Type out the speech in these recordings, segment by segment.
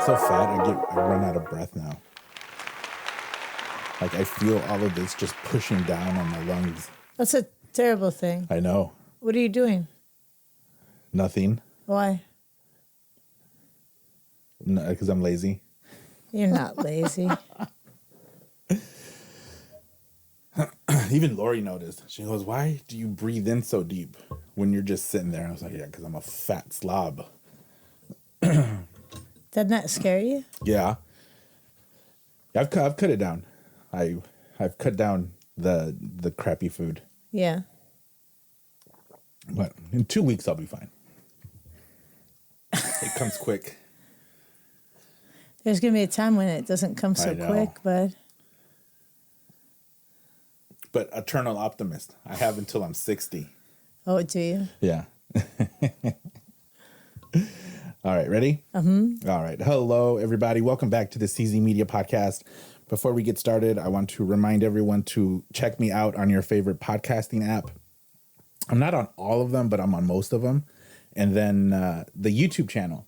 so fat, I run out of breath now. Like I feel all of this just pushing down on my lungs. That's a terrible thing. I know. What are you doing? Nothing. Why? Because I'm lazy. You're not lazy. Even Lori noticed. She goes, "Why do you breathe in so deep when you're just sitting there?" I was like, "Yeah, because I'm a fat slob." Doesn't that scare you? Yeah. I've cut it down. I've cut down the crappy food. Yeah. But in 2 weeks I'll be fine. It comes quick. There's going to be a time when it doesn't come so quick, but eternal optimist. I have until I'm 60. Oh, do you? Yeah. All right, ready? Mm-hmm. All right. Hello, everybody. Welcome back to the CZ Media Podcast. Before we get started, I want to remind everyone to check me out on your favorite podcasting app. I'm not on all of them, but I'm on most of them. And then the YouTube channel.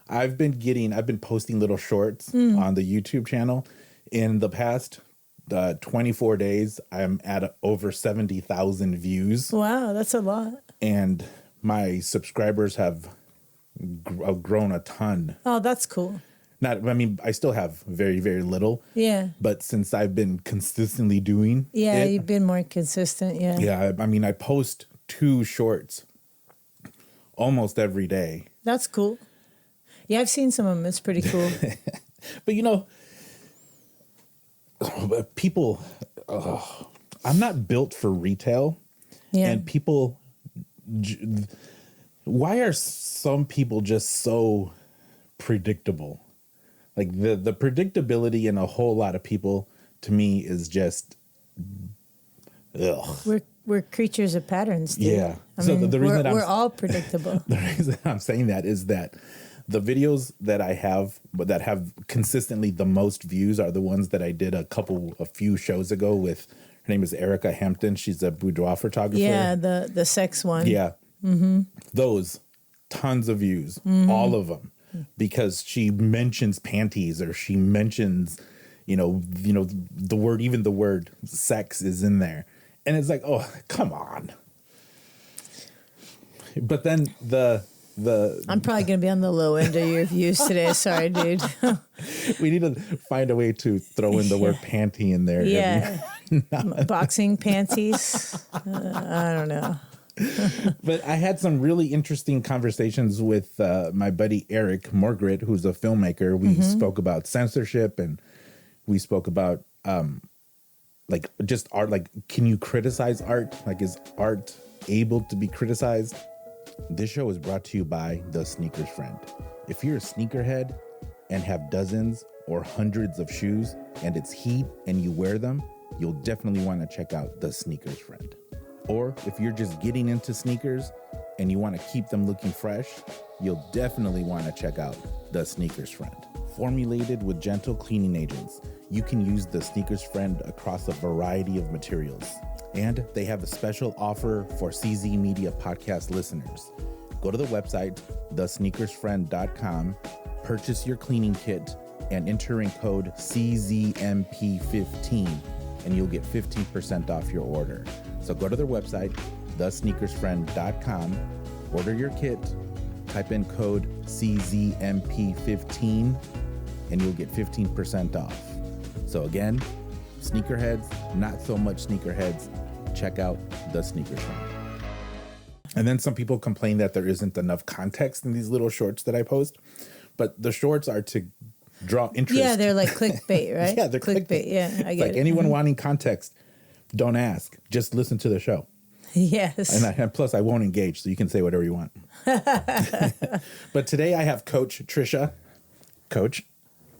I've been posting little shorts on the YouTube channel. In the past 24 days, I'm at over 70,000 views. Wow, that's a lot. And my subscribers have grown a ton. Oh, that's cool. I still have very, very little. Yeah. But since I've been consistently doing it, you've been more consistent. Yeah. Yeah. I post 2 shorts almost every day. That's cool. Yeah, I've seen some of them. It's pretty cool. But people, I'm not built for retail. Yeah. And people, why are some people just so predictable? Like the predictability in a whole lot of people, to me, is just, ugh. We're creatures of patterns, dude. Yeah. I mean, we're all predictable. The reason I'm saying that is that the videos that I have that have consistently the most views are the ones that I did a few shows ago with, her name is Erica Hampton. She's a boudoir photographer. Yeah, the sex one. Yeah. Mm-hmm. Those, tons of views, all of them, because she mentions panties or she mentions, the word sex is in there. And it's like, oh, come on. But then I'm probably going to be on the low end of your views today. Sorry, dude. We need to find a way to throw in the word panty in there. Yeah. Boxing panties. I don't know. But I had some really interesting conversations with my buddy Eric Morgrit, who's a filmmaker. We spoke about censorship, and we spoke about just art. Like, can you criticize art? Like, is art able to be criticized? This show is brought to you by The Sneakers Friend. If you're a sneakerhead and have dozens or hundreds of shoes and it's heat and you wear them, you'll definitely want to check out The Sneakers Friend. Or if you're just getting into sneakers and you want to keep them looking fresh, you'll definitely want to check out The Sneakers Friend. Formulated with gentle cleaning agents, you can use The Sneakers Friend across a variety of materials. And they have a special offer for CZ Media podcast listeners. Go to the website, thesneakersfriend.com, purchase your cleaning kit, and enter in code CZMP15, and you'll get 15% off your order. So go to their website, thesneakersfriend.com, order your kit, type in code CZMP15, and you'll get 15% off. So again, sneakerheads, not so much sneakerheads, check out The Sneakers Friend. And then some people complain that there isn't enough context in these little shorts that I post, but the shorts are to draw interest. Yeah, they're like clickbait, right? Yeah, they're clickbait. Yeah, I get it. Anyone wanting context, don't ask. Just listen to the show. Yes. And plus, I won't engage, so you can say whatever you want. But today I have Coach Tricia. Coach,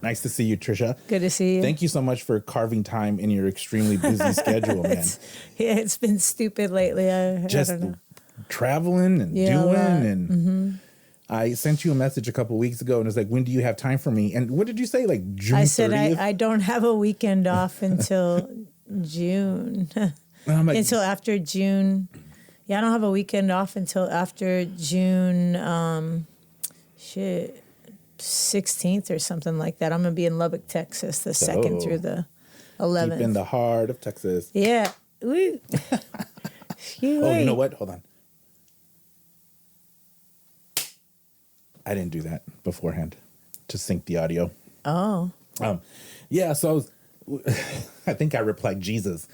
nice to see you, Tricia. Good to see you. Thank you so much for carving time in your extremely busy schedule, man. It's been stupid lately. I don't know. Traveling and doing. I sent you a message a couple of weeks ago, and it's like, when do you have time for me? And what did you say, like June 30th? I said I don't have a weekend off until June. Like, until after June. Yeah, I don't have a weekend off until after June. 16th or something like that. I'm going to be in Lubbock, Texas, the 2nd through the 11th. Deep in the heart of Texas. Yeah. Woo. You know what? Hold on. I didn't do that beforehand to sync the audio. Oh. Yeah, so I think I replied Jesus.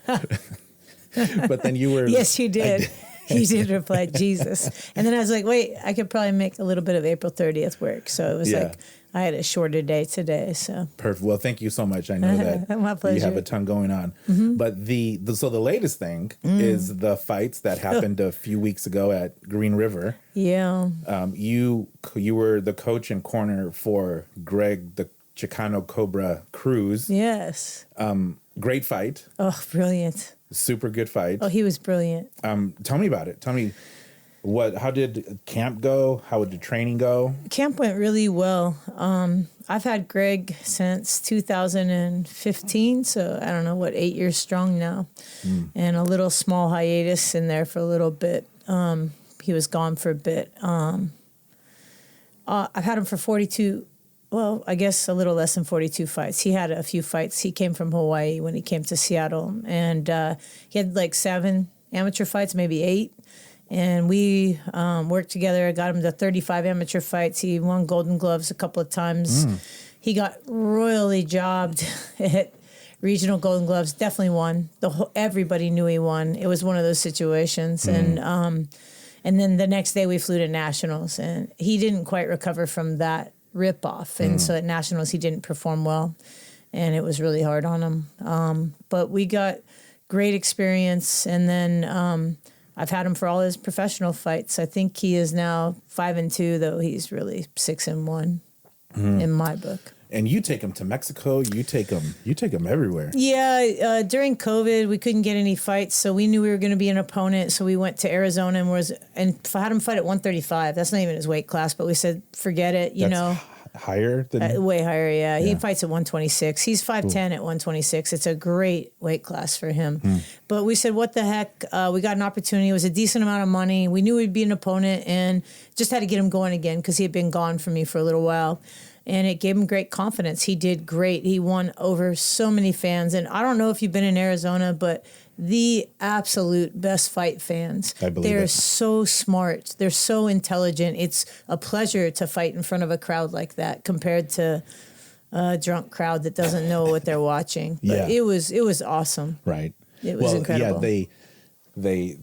But then you were... Yes, you did. You did reply Jesus. And then I was like, wait, I could probably make a little bit of April 30th work. So it was like I had a shorter day today. So perfect. Well, thank you so much. I know that my pleasure. You have a ton going on. But so the latest thing is the fights that happened a few weeks ago at Green River. Yeah. You were the coach and corner for Greg the Chicano Cobra Cruz. Yes. Great fight. Oh, brilliant. Super good fight. Oh, he was brilliant. Tell me about it. Tell me how did camp go? How did training go? Camp went really well. I've had Greg since 2015, so I don't know, 8 years strong now. And a little small hiatus in there for a little bit. He was gone for a bit. I've had him for 42, well, I guess a little less than 42 fights. He had a few fights. He came from Hawaii when he came to Seattle. And he had like 7 amateur fights, maybe 8. And we worked together. I got him to 35 amateur fights. He won Golden Gloves a couple of times. He got royally jobbed at regional Golden Gloves. Definitely won. Everybody knew he won. It was one of those situations. And then the next day we flew to nationals. And he didn't quite recover from that rip-off. And so at nationals he didn't perform well. And it was really hard on him. But we got great experience. And then... I've had him for all his professional fights. I think he is now 5-2, though he's really 6-1 in my book. And you take him to Mexico. You take him everywhere. Yeah. During COVID, we couldn't get any fights, so we knew we were going to be an opponent. So we went to Arizona and had him fight at 135. That's not even his weight class, but we said forget it. That's higher than way higher. Yeah, he fights at 126. He's 5'10" at 126. It's a great weight class for him. But we said, what the heck? We got an opportunity. It was a decent amount of money. We knew we'd be an opponent, and just had to get him going again because he had been gone from me for a little while. And it gave him great confidence. He did great. He won over so many fans. And I don't know if you've been in Arizona, but the absolute best fight fans. I believe They're it. so smart. They're so intelligent. It's a pleasure to fight in front of a crowd like that compared to a drunk crowd that doesn't know what they're watching. But it was awesome. Right. It was incredible. Yeah, they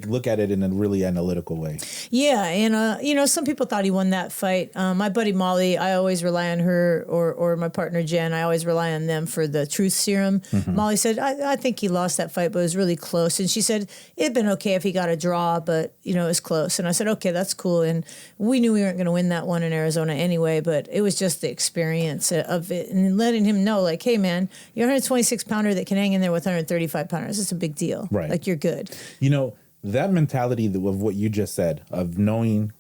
look at it in a really analytical way. Yeah, and some people thought he won that fight. My buddy Molly, I always rely on her, or my partner Jen, I always rely on them for the truth serum. Molly said, I think he lost that fight, but it was really close. And she said, it'd been okay if he got a draw, but, it was close. And I said, okay, that's cool. And we knew we weren't going to win that one in Arizona anyway, but it was just the experience of it and letting him know, like, hey, man, you're a 126-pounder that can hang in there with 135-pounders. It's a big deal. Right. Like, you're good. That mentality of what you just said, of knowing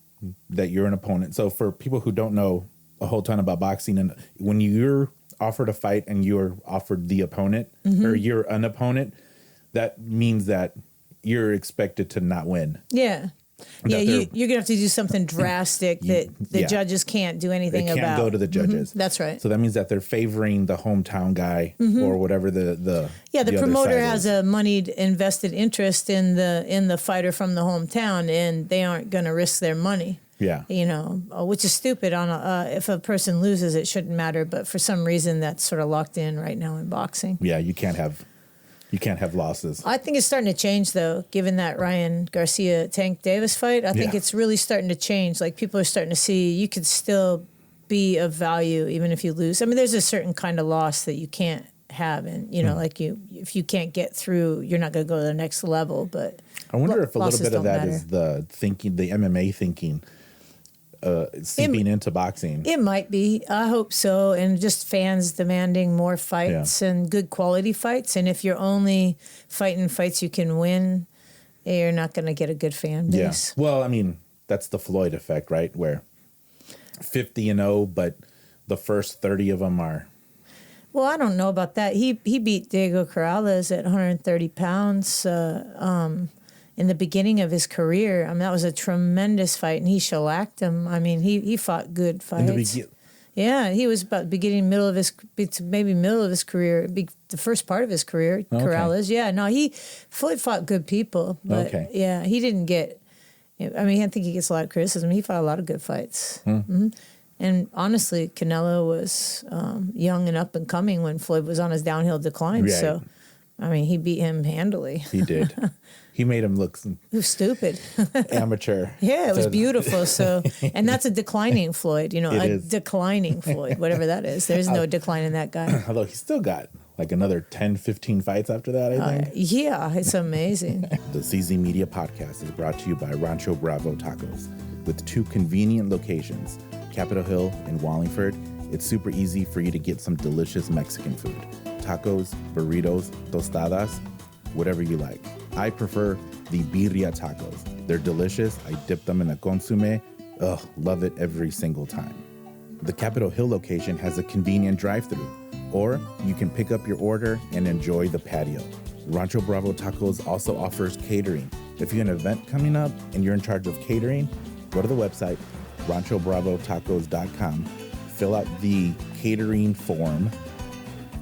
that you're an opponent. So for people who don't know a whole ton about boxing, and when you're offered a fight and you're offered the opponent or you're an opponent, that means that you're expected to not win. Yeah. Yeah, you're going to have to do something drastic that the judges can't do anything about. They can't go to the judges. That's right. So that means that they're favoring the hometown guy or whatever the promoter has a moneyed invested interest in the fighter from the hometown, and they aren't going to risk their money. Yeah. Which is stupid. If a person loses, it shouldn't matter, but for some reason that's sort of locked in right now in boxing. Yeah, you can't have losses. I think it's starting to change, though, given that Ryan Garcia Tank Davis fight. I think it's really starting to change. Like, people are starting to see you could still be of value even if you lose. I mean, there's a certain kind of loss that you can't have, and like if you can't get through, you're not going to go to the next level. But I wonder if a little bit of that is the thinking, the MMA thinking. Seeping into boxing. It might be. I hope so. And just fans demanding more fights and good quality fights. And if you're only fighting fights you can win, you're not going to get a good fan base. Yeah. Well, I mean, that's the Floyd effect, right? Where 50-0, but the first 30 of them are. Well, I don't know about that. He beat Diego Corrales at 130 pounds. in the beginning of his career. I mean, that was a tremendous fight, and he shellacked him. I mean, he fought good fights. Yeah, he was about beginning, middle of his, maybe middle of his career, the first part of his career. Okay. Corrales, yeah, no, Floyd fought good people, but yeah, he didn't get. I mean, I think he gets a lot of criticism. He fought a lot of good fights, and honestly, Canelo was young and up and coming when Floyd was on his downhill decline. Right. So, I mean, he beat him handily. He did. He made him look stupid, amateur. Yeah, it was beautiful. So, and that's a declining Floyd, declining Floyd, whatever that is. There's no decline in that guy. Although he's still got like another 10, 15 fights after that, I think. Yeah, it's amazing. The CZ Media Podcast is brought to you by Rancho Bravo Tacos. With 2 convenient locations, Capitol Hill and Wallingford, it's super easy for you to get some delicious Mexican food. Tacos, burritos, tostadas, whatever you like. I prefer the birria tacos. They're delicious. I dip them in a consomme. Ugh, love it every single time. The Capitol Hill location has a convenient drive-thru, or you can pick up your order and enjoy the patio. Rancho Bravo Tacos also offers catering. If you have an event coming up and you're in charge of catering, go to the website, ranchobravotacos.com, fill out the catering form.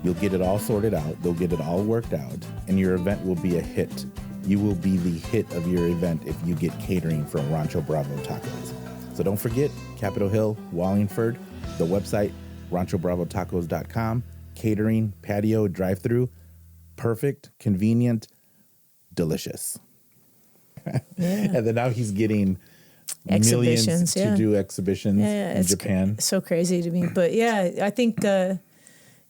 You'll get it all sorted out. They'll get it all worked out, and your event will be a hit. You will be the hit of your event if you get catering from Rancho Bravo Tacos. So don't forget, Capitol Hill, Wallingford, the website, ranchobravotacos.com, catering, patio, drive-through, perfect, convenient, delicious. Yeah. And then now he's getting millions to do exhibitions in Japan. So crazy to me. But yeah, I think...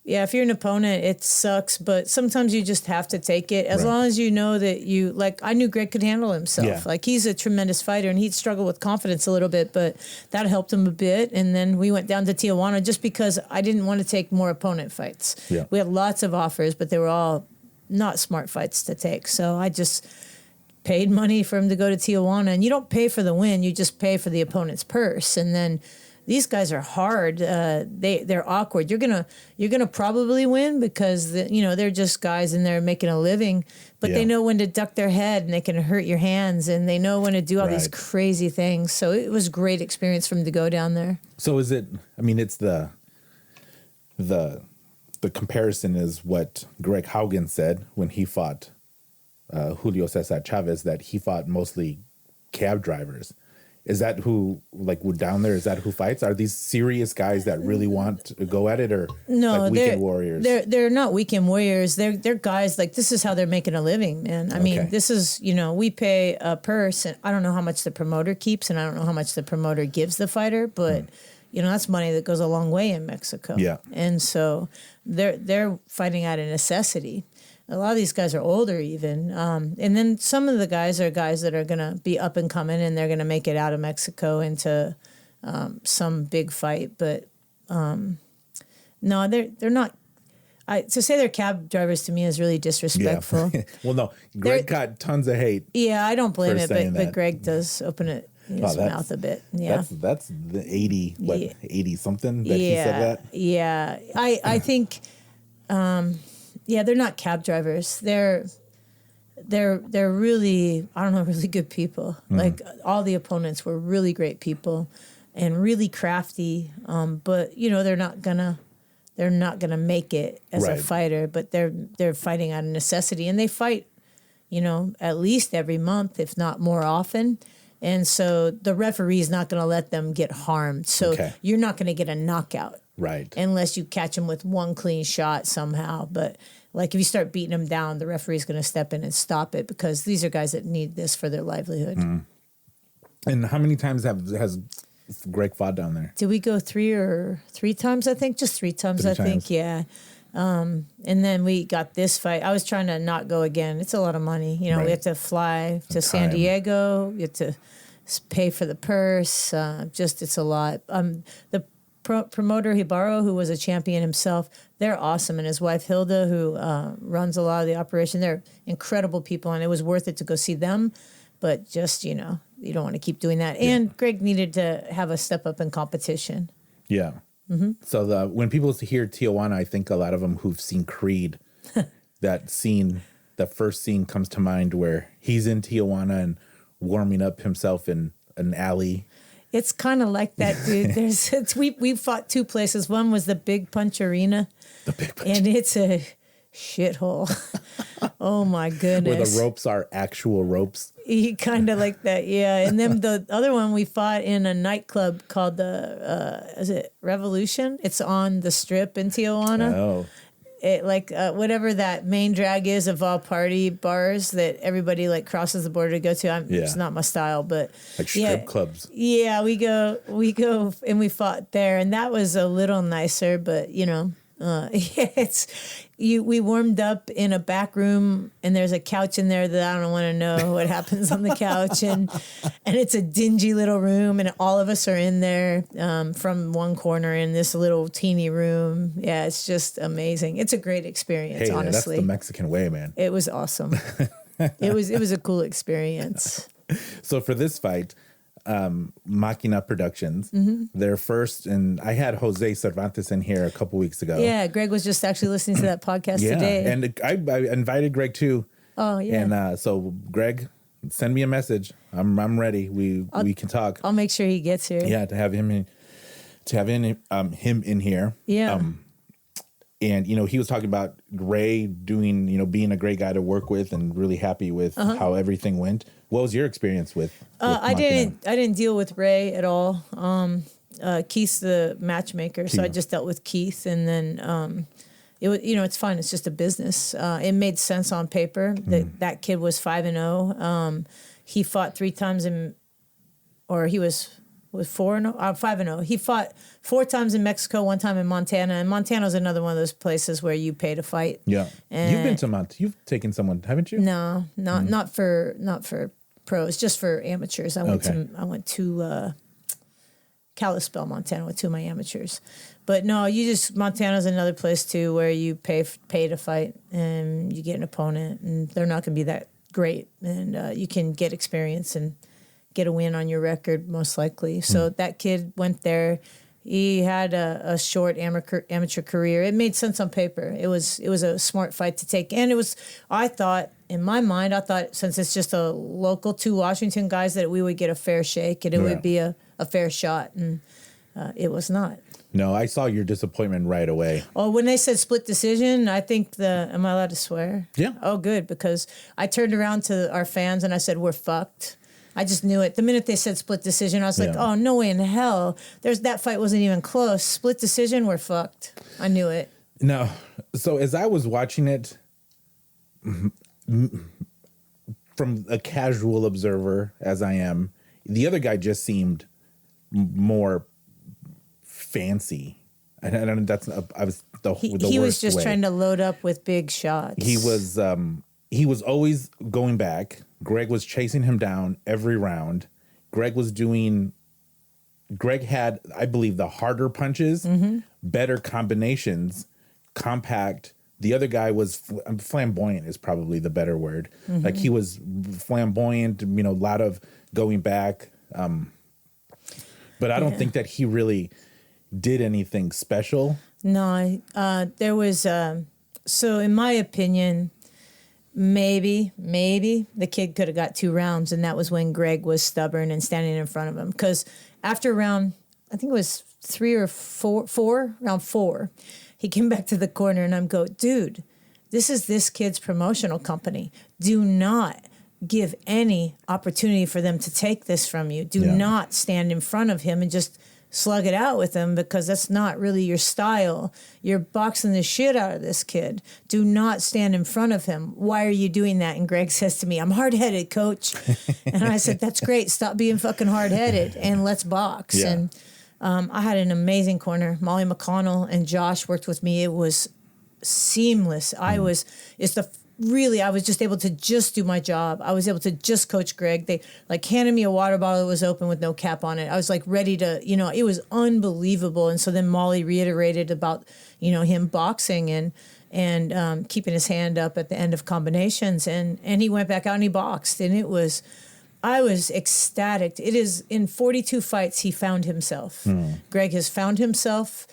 if you're an opponent, it sucks, but sometimes you just have to take it as long as you know that I knew Greg could handle himself. Yeah. Like, he's a tremendous fighter, and he'd struggle with confidence a little bit, but that helped him a bit. And then we went down to Tijuana just because I didn't want to take more opponent fights. Yeah. We had lots of offers, but they were all not smart fights to take. So I just paid money for him to go to Tijuana, and you don't pay for the win, you just pay for the opponent's purse. And then these guys are hard. They're awkward. You're gonna probably win because they're just guys and they're making a living, but they know when to duck their head and they can hurt your hands, and they know when to do all these crazy things. So it was a great experience for him to go down there. So is it? I mean, it's the comparison is what Greg Haugen said when he fought Julio Cesar Chavez, that he fought mostly cab drivers. Is that who, down there, is that who fights? Are these serious guys that really want to go at it, or no, weekend warriors? They're not weekend warriors. They're guys, this is how they're making a living, man. I mean, this is, we pay a purse, and I don't know how much the promoter keeps, and I don't know how much the promoter gives the fighter, but, that's money that goes a long way in Mexico. Yeah. And so they're fighting out of necessity. A lot of these guys are older even. And then some of the guys are guys that are going to be up and coming, and they're going to make it out of Mexico into some big fight. But no, they're not. To say they're cab drivers to me is really disrespectful. Yeah. Well, no, Greg got tons of hate. Yeah, I don't blame it, but Greg does open his mouth a bit. Yeah, that's the 80 something that he said that. Yeah, I think. Yeah, they're not cab drivers. They're really, I don't know, really good people. Like, all the opponents were really great people and really crafty. But they're not gonna make it as a fighter. But they're fighting out of necessity, and they fight, at least every month, if not more often. And so the referee's not going to let them get harmed. So you're not going to get a knockout. Right. Unless you catch them with one clean shot somehow. But if you start beating them down, the referee's going to step in and stop it, because these are guys that need this for their livelihood. And how many times has Greg fought down there? Did we go three times, I think? Just 3 times, I think, yeah. And then we got this fight. I was trying to not go again. It's a lot of money. We have to fly to San Diego. You have to pay for the purse. It's a lot. The promoter Hibaro, who was a champion himself, they're awesome, and his wife Hilda, who runs a lot of the operation, they're incredible people, and it was worth it to go see them. But just you don't want to keep doing that. And Greg needed to have a step up in competition. Yeah. Mm-hmm. So when people hear Tijuana, I think a lot of them who've seen Creed, that scene the first scene comes to mind where he's in Tijuana and warming up himself in an alley. It's kind of like that, dude. We fought two places. One was the Big Punch Arena. The Big Punch. And it's a shithole. Oh my goodness. Where the ropes are actual ropes. Kind of like that, yeah. And then the other one we fought in a nightclub called is it Revolution? It's on the Strip in Tijuana. Oh. It whatever that main drag is of all party bars that everybody like crosses the border to go to. It's not my style, but like strip clubs. Yeah, we go and we fought there, and that was a little nicer, but we warmed up in a back room, and there's a couch in there that I don't want to know what happens on the couch, and it's a dingy little room, and all of us are in there from one corner in this little teeny room. Yeah, it's just amazing. It's a great experience. Honestly, that's the Mexican way, man. It was awesome. It was a cool experience. So for this fight, Machina Productions, their first, and I had Jose Cervantes in here a couple weeks ago. Yeah, Greg was just actually listening to that podcast today. And I invited Greg too. Oh yeah. And so Greg, send me a message. I'm ready. We can talk. I'll make sure he gets here. Yeah, to have him in here. Yeah. And he was talking about Ray doing, being a great guy to work with, and really happy with how everything went. What was your experience with I didn't deal with Ray at all. Keith's the matchmaker, so I just dealt with Keith, and then it was, it's fine. It's just a business. It made sense on paper that kid was 5-0. He fought 3 times he was 4-0, 5-0. He fought 4 times in Mexico, 1 time in Montana, and Montana's another one of those places where you pay to fight. Yeah, and you've been to Montana. You've taken someone, haven't you? No, not for pros, just for amateurs. I went to Kalispell, Montana, with 2 of my amateurs. But no, Montana's another place too where you pay to fight, and you get an opponent, and they're not going to be that great, and you can get experience and get a win on your record most likely. So that kid went there. He had a short amateur career. It made sense on paper. It was a smart fight to take, and I thought since it's just a local 2 Washington guys that we would get a fair shake, and it would be a fair shot, and it was not. No, I saw your disappointment right away. Oh, when they said split decision, I think am I allowed to swear? Yeah. Oh, good, because I turned around to our fans and I said, we're fucked. I just knew it. The minute they said split decision, I was like, oh, no way in hell. That fight wasn't even close. Split decision, we're fucked. I knew it. No. So as I was watching it, from a casual observer as I am, the other guy just seemed more fancy. And that's I was the he was just trying to load up with big shots. He was always going back. Greg was chasing him down every round. Greg had, I believe, the harder punches, better combinations, compact. The other guy was flamboyant is probably the better word. Like he was flamboyant, a lot of going back. But I don't think that he really did anything special. No, there was, so in my opinion, maybe the kid could have got 2 rounds, and that was when Greg was stubborn and standing in front of him. Because after round, I think it was 3 or 4, round 4, he came back to the corner, and I'm go, dude, this is this kid's promotional company. Do not give any opportunity for them to take this from you. Do not stand in front of him and just slug it out with him, because that's not really your style. You're boxing the shit out of this kid. Do not stand in front of him. Why are you doing that? And Greg says to me, I'm hard-headed, coach. And I said, that's great. Stop being fucking hard-headed and let's box. Yeah. And I had an amazing corner. Molly McConnell and Josh worked with me. It was seamless. I was just able to just do my job. I was able to just coach Greg. They handed me a water bottle that was open with no cap on it. I was ready to, it was unbelievable. And so then Molly reiterated about, him boxing and keeping his hand up at the end of combinations. And he went back out and he boxed. And I was ecstatic. It is in 42 fights, he found himself. Greg has found himself.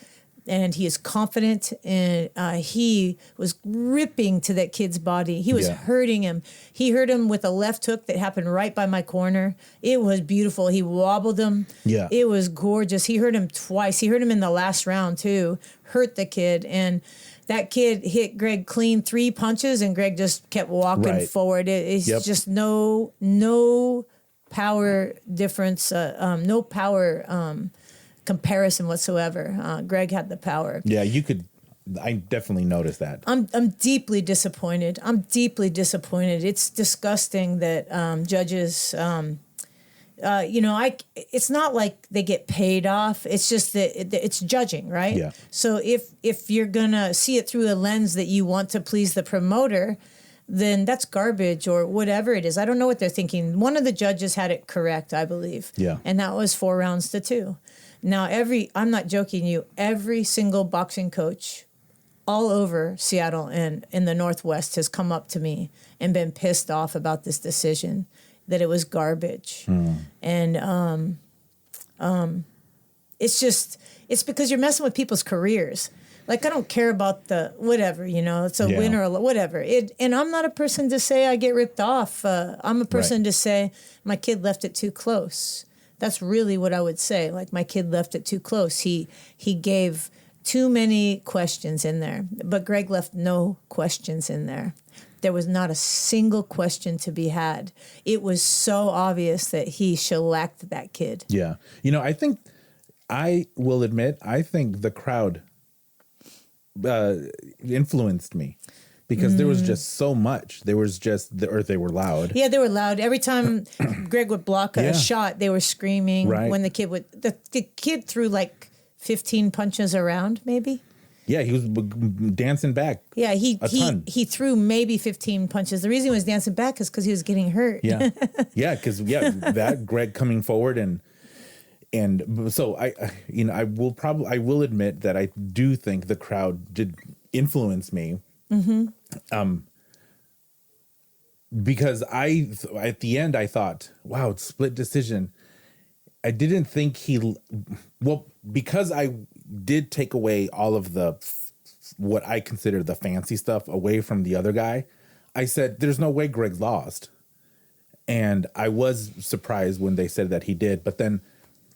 and he is confident, and he was ripping to that kid's body. He was hurting him. He hurt him with a left hook that happened right by my corner. It was beautiful. He wobbled him. Yeah. It was gorgeous. He hurt him twice. He hurt him in the last round too. Hurt the kid, and that kid hit Greg clean 3 punches, and Greg just kept walking forward. It's just no power difference, no power comparison whatsoever. Greg had the power. Yeah, you could. I definitely noticed that. I'm deeply disappointed. It's disgusting that judges. It's not like they get paid off. It's just that it's judging, right? Yeah. So if you're gonna see it through a lens that you want to please the promoter, then that's garbage or whatever it is. I don't know what they're thinking. One of the judges had it correct, I believe. Yeah. And that was 4 rounds to 2. Now I'm not joking you, every single boxing coach all over Seattle and in the Northwest has come up to me and been pissed off about this decision, that it was garbage. And it's because you're messing with people's careers. Like, I don't care about the whatever, it's a win or a whatever. And I'm not a person to say I get ripped off. I'm a person to say my kid left it too close. That's really what I would say. Like, my kid left it too close. He gave too many questions in there, but Greg left no questions in there. There was not a single question to be had. It was so obvious that he shellacked that kid. Yeah. I will admit, I think the crowd influenced me because there was just so much. There was just, or they were loud. Yeah, they were loud. Every time Greg would block a shot, they were screaming. Right. When the kid threw like 15 punches around, maybe. Yeah, he was dancing back. Yeah, he threw maybe 15 punches. The reason he was dancing back is because he was getting hurt. Yeah, because that Greg coming forward and so I will admit that I do think the crowd did influence me. Because at the end I thought, wow, it's split decision. I didn't think because I did take away all of what I consider the fancy stuff away from the other guy. I said, there's no way Greg lost. And I was surprised when they said that he did. But then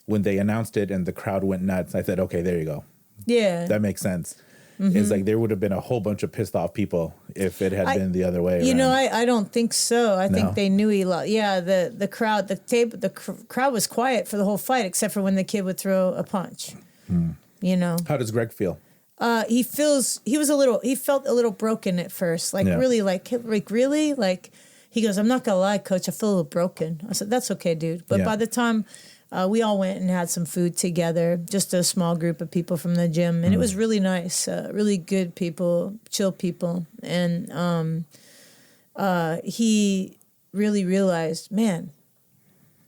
when they announced it and the crowd went nuts, I said, okay, there you go. Yeah. That makes sense. It's like there would have been a whole bunch of pissed off people if it had been the other way. I don't think so. I think they knew he lost. Yeah, the crowd was quiet for the whole fight except for when the kid would throw a punch. How does Greg feel? He felt a little broken at first. Really, he goes, I'm not gonna lie, coach, I feel a little broken. I said, that's okay, dude. But by the time we all went and had some food together, just a small group of people from the gym. And it was really nice, really good people, chill people. And he really realized, man,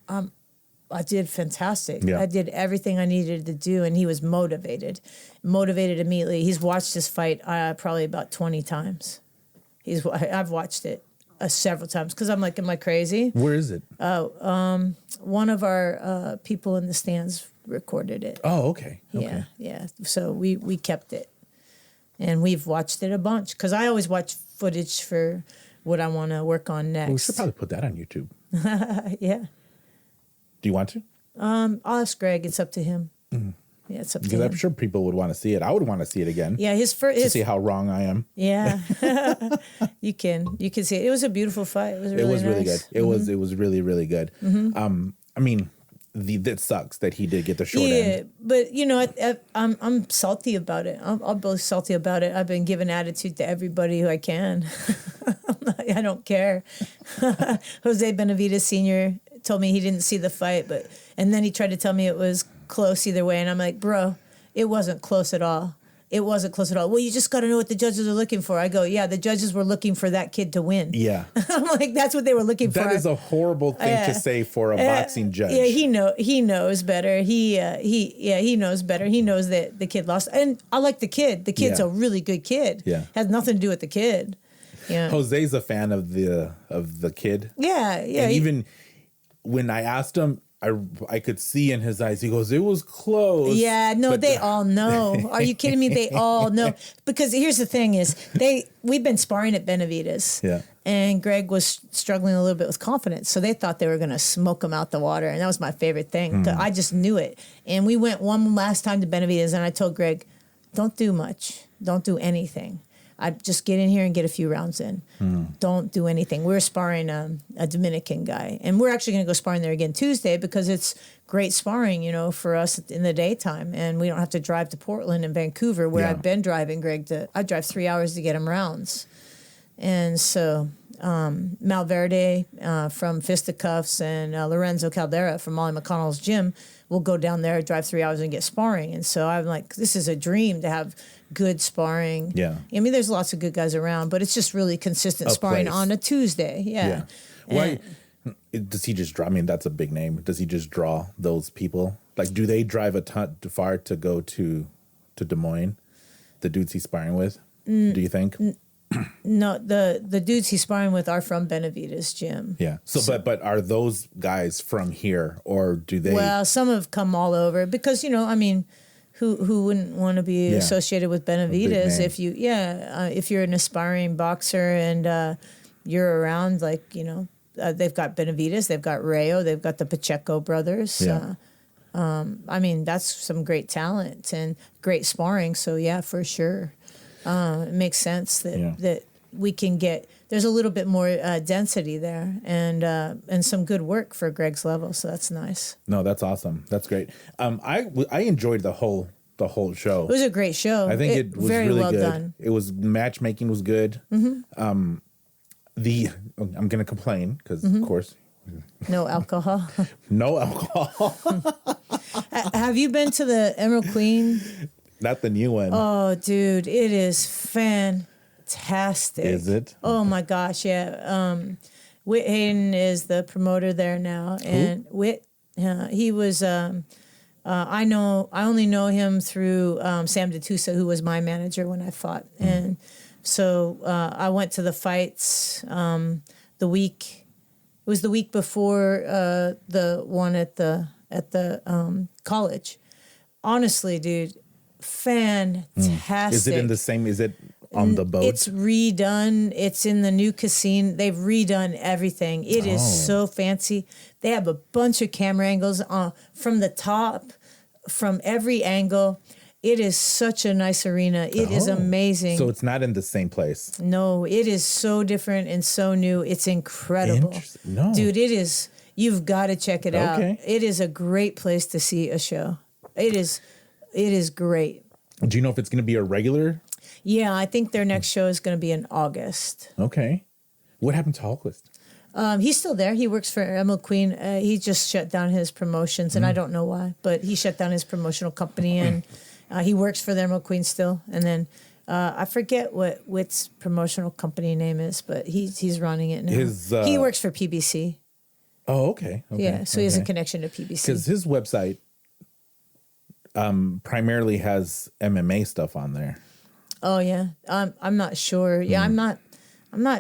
I did fantastic. Yeah. I did everything I needed to do. And he was motivated immediately. He's watched this fight probably about 20 times. I've watched it several times because I'm like, am I crazy? Where is it? One of our people in the stands recorded it. Oh, okay. Yeah. So we kept it, and we've watched it a bunch because I always watch footage for what I want to work on next. We should probably put that on YouTube. Yeah. Do you want to? I'll ask Greg. It's up to him. Yeah, it's up to him. Because I'm sure people would want to see it. I would want to see it again. Yeah, to see how wrong I am. Yeah, you can see it. It was a beautiful fight. It was really nice. Good. It was really, really good. I mean, that sucks that he did get the short end. But I'm salty about it. I'll be salty about it. I've been giving attitude to everybody who I can. I don't care. Jose Benavidez Sr. told me he didn't see the fight, and then he tried to tell me it was close either way, and I'm like, bro, it wasn't close at all. It wasn't close at all. Well, you just got to know what the judges are looking for. I go, yeah, the judges were looking for that kid to win. Yeah. I'm like, that's what they were looking for. That is a horrible thing to say for a boxing judge. Yeah, he knows better. He knows better. He knows that the kid lost. And I like the kid. The kid's a really good kid. Yeah. Has nothing to do with the kid. Yeah. Jose's a fan of the kid. Yeah. And even when I asked him, I could see in his eyes. He goes, "It was close." Yeah, no, they all know. Are you kidding me? They all know. Because here's the thing: is we've been sparring at Benavides. Yeah. And Greg was struggling a little bit with confidence, so they thought they were going to smoke him out the water, and that was my favorite thing. I just knew it. And we went one last time to Benavides, and I told Greg, "Don't do much. Don't do anything. I just get in here and get a few rounds in. Don't do anything." We were sparring a Dominican guy, and we're actually going to go sparring there again Tuesday because it's great sparring, for us in the daytime, and we don't have to drive to Portland and Vancouver where I've been driving Greg I drive 3 hours to get him rounds. And so Malverde from Fisticuffs and Lorenzo Caldera from Molly McConnell's gym will go down there, drive 3 hours and get sparring. And so I'm like, this is a dream to have good sparring. Yeah. I mean, there's lots of good guys around, but it's just really consistent sparring on a Tuesday. Yeah. Why does he just draw? I mean, that's a big name. Does he just draw those people? Like, do they drive a ton too far to go to Des Moines? The dudes he's sparring with? Do you think? No, the dudes he's sparring with are from Benavides gym. Yeah. So but are those guys from here, or do they? Well, some have come all over because I mean, who wouldn't want to be associated with Benavides if if you're an aspiring boxer and you're around, like they've got Benavides, they've got Rayo, they've got the Pacheco brothers. Yeah. I mean, that's some great talent and great sparring. So yeah, for sure. It makes sense that we can get. There's a little bit more density there, and some good work for Greg's level. So that's nice. No, that's awesome. That's great. I enjoyed the whole show. It was a great show. I think it was very really well good. done. It was matchmaking was good. Mm-hmm. I'm gonna complain because of course. No alcohol. No alcohol. Have you been to the Emerald Queen? Not the new one. Oh, dude, it is fantastic. Is it? Oh my gosh, yeah. Whit Hayden is the promoter there now, and Whit, he was. I only know him through Sam DeTusa, who was my manager when I fought, and so I went to the fights the week. It was the week before the one at the college. Honestly, dude. Fantastic. Is it in the same? Is it on the boat? It's redone. It's in the new casino. They've redone everything. It is so fancy. They have a bunch of camera angles from the top, from every angle. It is such a nice arena. It is amazing. So it's not in the same place. No, it is so different and so new. It's incredible. No. Dude, it is. You've got to check it out. Okay. It is a great place to see a show. It is great. Do you know if it's going to be a regular? Yeah, I think their next show is going to be in August. Okay. What happened to Hallquist? He's still there. He works for Emerald Queen. He just shut down his promotions, and I don't know why, but he shut down his promotional company, and he works for the Emerald Queen still. And then I forget what Whit's promotional company name is, but he's running it now. He works for PBC. Oh, okay. Yeah, so he has a connection to PBC. Because his website primarily has MMA stuff on there. Oh yeah, I'm not sure. Yeah, I'm not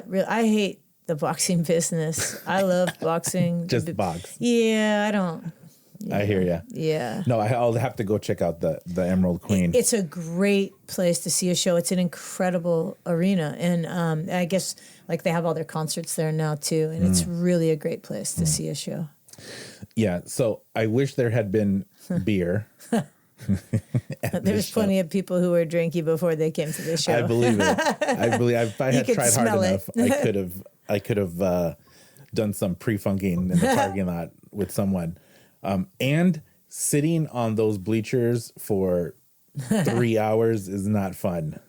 real. I hate the boxing business. I love boxing. Just box. Yeah, I don't. Yeah. I hear you. Yeah. No, I'll have to go check out the Emerald Queen. It's a great place to see a show. It's an incredible arena, and I guess like they have all their concerts there now too, and it's really a great place to see a show. Yeah. So I wish there had been beer. There's plenty of people who were drinking before they came to the show. I believe it. If I had tried hard enough, I could have done some pre-funking in the parking lot with someone. And sitting on those bleachers for 3 hours is not fun.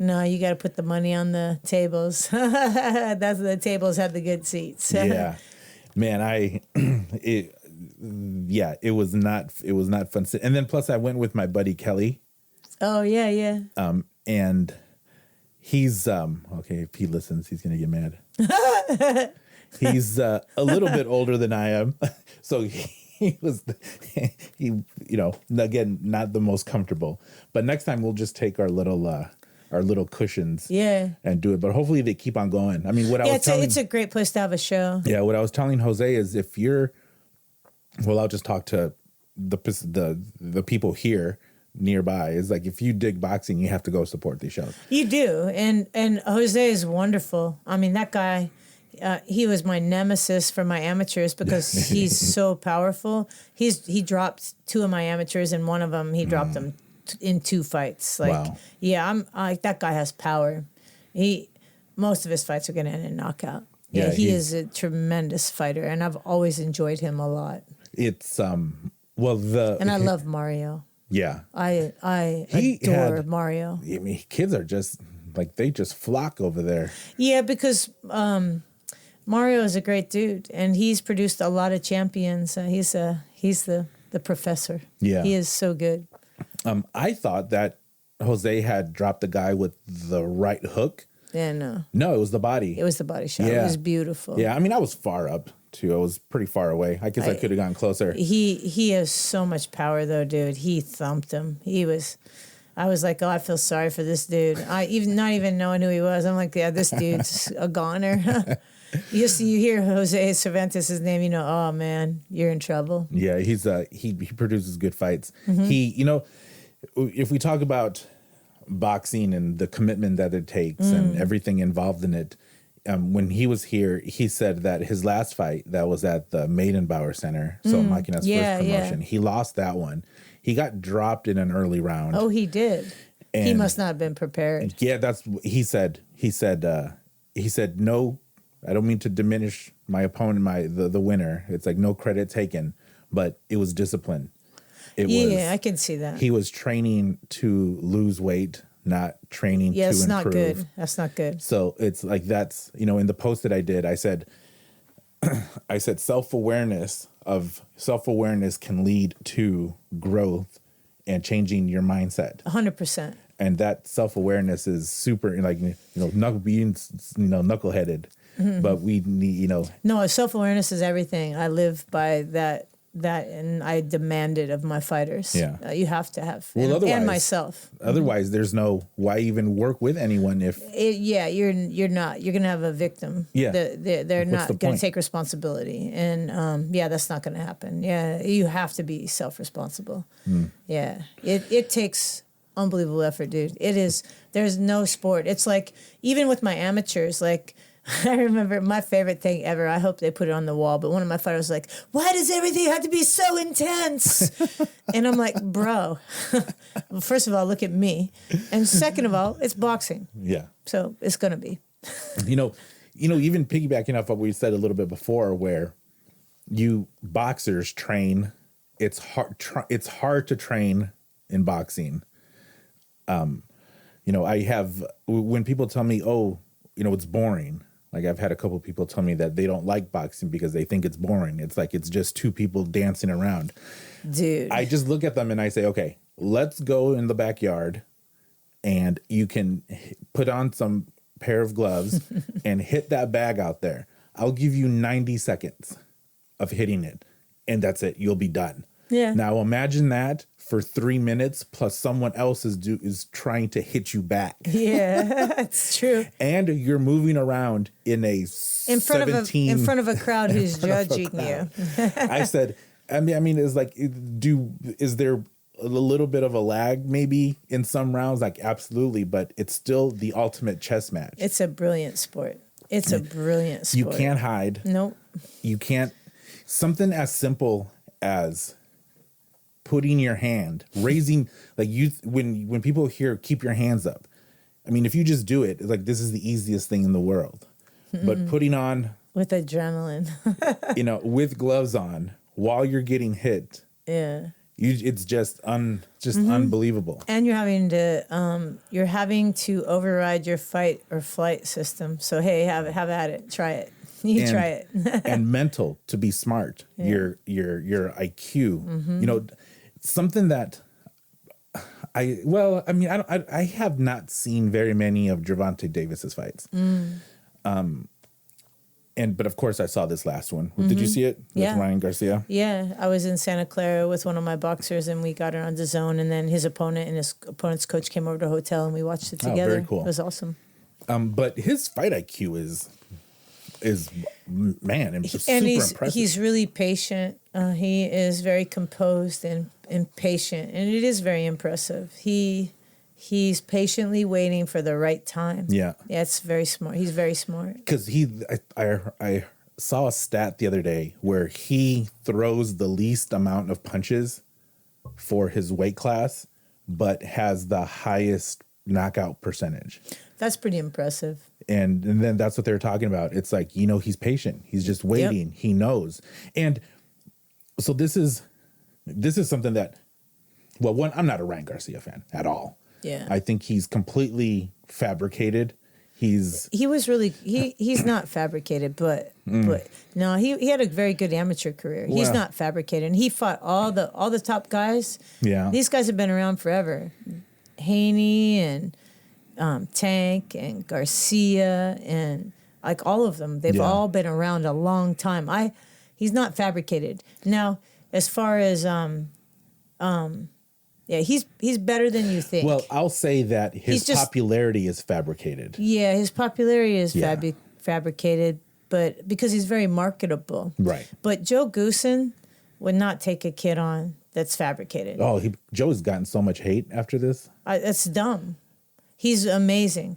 No, you got to put the money on the tables. That's the tables had the good seats. Yeah, man, it was not fun. And then plus I went with my buddy Kelly. Oh yeah. And he's okay, if he listens, he's gonna get mad. He's a little bit older than I am, so he again, not the most comfortable. But next time we'll just take our little cushions, and do it. But hopefully they keep on going. I mean, it's a great place to have a show. Yeah, what I was telling Jose is if you're well, I'll just talk to the people here nearby. It's like, if you dig boxing, you have to go support these shows. You do, and Jose is wonderful. I mean, that guy, he was my nemesis for my amateurs because he's so powerful. He dropped 2 of my amateurs, and one of them he dropped them in 2 fights. Like, Wow. yeah, that guy has power. Most of his fights are going to end in knockout. Yeah, Yeah, he is a tremendous fighter, and I've always enjoyed him a lot. It's I love Mario. Yeah, I adore Mario. I mean, kids are just like, they just flock over there. Yeah, because Mario is a great dude, and he's produced a lot of champions. He's the professor. Yeah, he is so good. I thought that Jose had dropped the guy with the right hook. Yeah, no. No, it was the body. It was the body shot. Yeah. It was beautiful. Yeah, I mean, I was far up too. I was pretty far away. I guess I could have gone closer. He has so much power though, dude. He thumped him. I was like, oh, I feel sorry for this dude. Not even knowing who he was. I'm like, yeah, this dude's a goner. You hear Jose Cervantes' name, you know, oh man, you're in trouble. Yeah, he produces good fights. Mm-hmm. If we talk about boxing and the commitment that it takes and everything involved in it, when he was here, he said that his last fight that was at the Maidenbauer Center, so Makina's first promotion, he lost that one. He got dropped in an early round. Oh, he did. And he must not have been prepared. Yeah, that's he said. He said no. I don't mean to diminish my opponent, the winner. It's like no credit taken, but it was discipline. I can see that. He was training to lose weight, not training to improve. Not good. That's not good. So it's like, that's, in the post that I did, I said self-awareness can lead to growth and changing your mindset. 100%. And that self-awareness is super, being knuckleheaded. Mm-hmm. But we need, No, self-awareness is everything. I live by that, and I demand it of my fighters. Yeah. You have to have. Well, and myself. Otherwise, there's no, why even work with anyone if... you're not. You're going to have a victim. Yeah. They're not going to take responsibility. And, that's not going to happen. Yeah, you have to be self-responsible. Yeah. It takes unbelievable effort, dude. It is. There's no sport. It's like, even with my amateurs, like... I remember my favorite thing ever. I hope they put it on the wall. But one of my fighters was like, why does everything have to be so intense? And I'm like, bro, well, first of all, look at me. And second of all, it's boxing. Yeah. So it's going to be. Even piggybacking off what we said a little bit before, where you boxers train, it's hard to train in boxing. When people tell me, it's boring. Like, I've had a couple people tell me that they don't like boxing because they think it's boring. It's like, it's just 2 people dancing around. Dude. I just look at them and I say, okay, let's go in the backyard and you can put on some pair of gloves and hit that bag out there. I'll give you 90 seconds of hitting it, and that's it. You'll be done. Yeah. Now imagine that for 3 minutes plus someone else is trying to hit you back. Yeah, it's true. And you're moving around in front of a crowd who's judging you. I said, I mean, it's like, is there a little bit of a lag maybe in some rounds? Like, absolutely, but it's still the ultimate chess match. It's a brilliant sport. You can't hide. Nope. You can't. Something as simple as putting your hand, raising, like, when people hear keep your hands up, I mean, if you just do it, it's like, this is the easiest thing in the world. But putting on with adrenaline, with gloves on while you're getting hit, it's just unbelievable. And you're having to override your fight or flight system. So hey, have at it, try it. Try it. And mental, to be smart. Yeah. Your IQ. Something that I have not seen very many of Gervonta Davis's fights. But of course I saw this last one. Did you see it with Ryan Garcia? Yeah, I was in Santa Clara with one of my boxers, and we got it on DAZN, and then his opponent and his opponent's coach came over to the hotel, and we watched it together. Very cool. It was awesome. But his fight IQ is is, man, and super impressive. He's really patient. He is very composed and patient, and it is very impressive. He's patiently waiting for the right time. Yeah, it's very smart. He's very smart. Because I saw a stat the other day where he throws the least amount of punches for his weight class, but has the highest knockout percentage. That's pretty impressive. And then that's what they're talking about. It's like, he's patient. He's just waiting. Yep. He knows. And so this is something that, well, one, I'm not a Ryan Garcia fan at all. Yeah. I think he's completely fabricated. He's not fabricated, but no, he had a very good amateur career. Well, he's not fabricated, and he fought all the top guys. Yeah. These guys have been around forever. Haney and Tank and Garcia and like all of them. They've all been around a long time. He's not fabricated. Now, as far as he's better than you think. Well, I'll say that his popularity is fabricated. Yeah, his popularity is fabricated, but because he's very marketable. Right. But Joe Goosen would not take a kid on that's fabricated. Oh, Joe's gotten so much hate after this. That's dumb. He's amazing.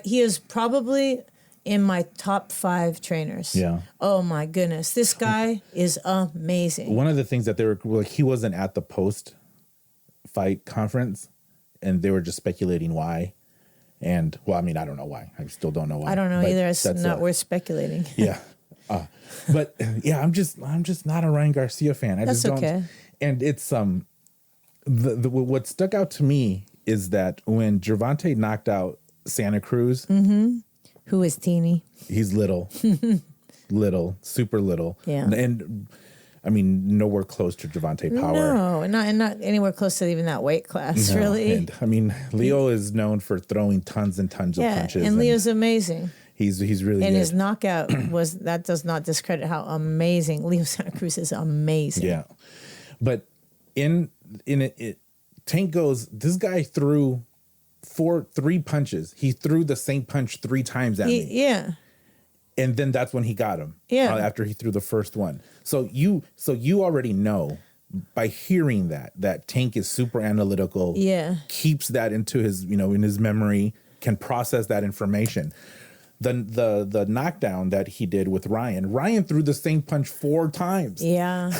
He is probably in my top 5 trainers. Yeah. Oh my goodness, this guy is amazing. One of the things that they were like, he wasn't at the post-fight conference, and they were just speculating why. And well, I mean, I don't know why. I still don't know why. I don't know either. It's not worth speculating. Yeah. But yeah, I'm just not a Ryan Garcia fan. That's just don't. Okay. And it's what stuck out to me is that when Gervonta knocked out Santa Cruz, who is teeny? He's little, super little. Yeah. And I mean, nowhere close to Gervonta power. No, and not anywhere close to even that weight class, No. really. And I mean, Leo is known for throwing tons and tons of punches. And Leo's amazing. He's really and good. His knockout that does not discredit how amazing Leo Santa Cruz is. Amazing. Yeah, but in it, Tank goes. This guy threw 3 punches. He threw the same punch 3 times at me. Yeah. And then that's when he got him. Yeah. After he threw the first one. So you already know by hearing that Tank is super analytical. Yeah. Keeps that into his in his memory, can process that information. The knockdown that he did with Ryan threw the same punch 4 times. Yeah,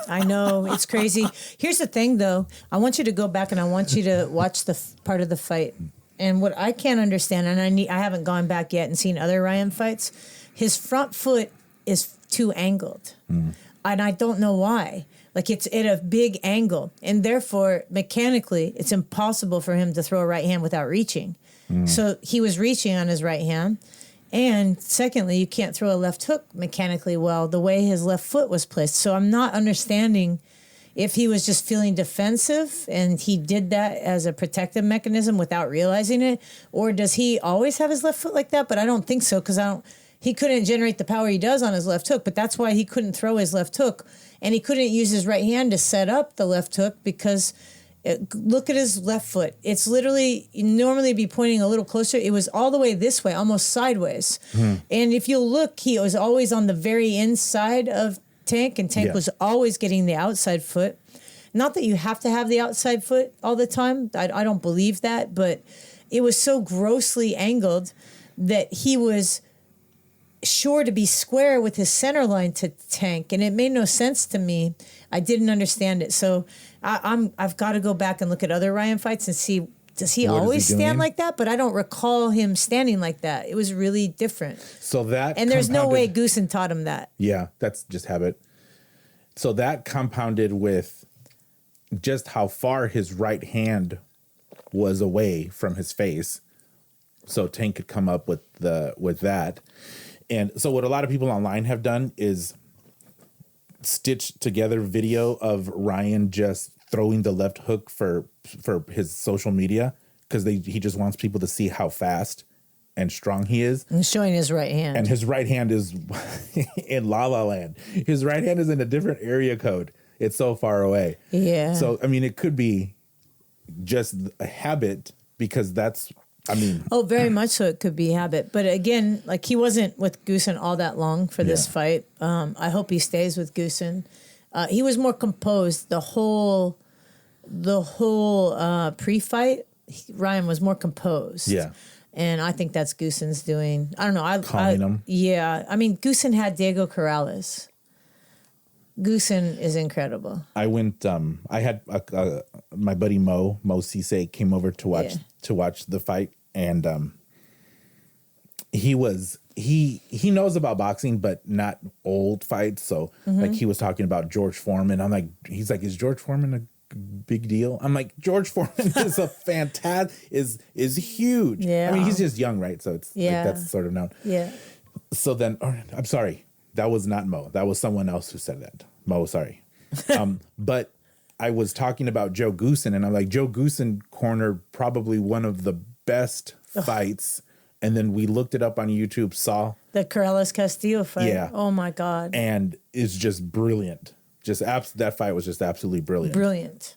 I know. It's crazy. Here's the thing, though. I want you to go back and I want you to watch the part of the fight. And what I can't understand, and I haven't gone back yet and seen other Ryan fights, his front foot is too angled. And I don't know why. Like, it's at a big angle. And therefore, mechanically, it's impossible for him to throw a right hand without reaching. So he was reaching on his right hand. And secondly, you can't throw a left hook mechanically well the way his left foot was placed. So I'm not understanding if he was just feeling defensive and he did that as a protective mechanism without realizing it, or does he always have his left foot like that? But I don't think so, because he couldn't generate the power he does on his left hook, but that's why he couldn't throw his left hook. And he couldn't use his right hand to set up the left hook because... look at his left foot. It's literally normally be pointing a little closer. It was all the way this way, almost sideways. And if you look, he was always on the very inside of Tank, and Tank was always getting the outside foot. Not that you have to have the outside foot all the time. I don't believe that, but it was so grossly angled that he was sure to be square with his center line to Tank, and it made no sense to me. I didn't understand it. So I've got to go back and look at other Ryan fights and see, does he always stand like that? But I don't recall him standing like that. It was really different. So that and there's no way Goosen taught him that. Yeah, that's just habit. So that compounded with just how far his right hand was away from his face, so Tank could come up with that. And so what a lot of people online have done is stitched together video of Ryan just throwing the left hook for his social media, because he just wants people to see how fast and strong he is. And showing his right hand. And his right hand is in La La Land. His right hand is in a different area code. It's so far away. Yeah. So, I mean, it could be just a habit, because that's I mean, Oh, very much so. It could be habit, but again, like he wasn't with Goosen all that long for this fight. I hope he stays with Goosen. He was more composed the whole pre-fight. Ryan was more composed. Yeah. And I think that's Goosen's doing. I don't know. Calming him. Yeah. I mean, Goosen had Diego Corrales. Goosen is incredible. I went. I had my buddy Mo Cisse came over to watch the fight, and he knows about boxing, but not old fights. So like he was talking about George Foreman. I'm like, he's like, is George Foreman a big deal? I'm like, George Foreman is a fantastic, is huge. Yeah. I mean, he's just young, right? So it's like that's sort of known. Yeah. So then, I'm sorry, that was not Mo. That was someone else who said that. Mo, sorry. But I was talking about Joe Goosen, and I'm like, Joe Goosen cornered probably one of the best fights. And then we looked it up on YouTube, saw the Corrales Castillo fight. Yeah. Oh my God. And it's just brilliant. That fight was just absolutely brilliant. Brilliant.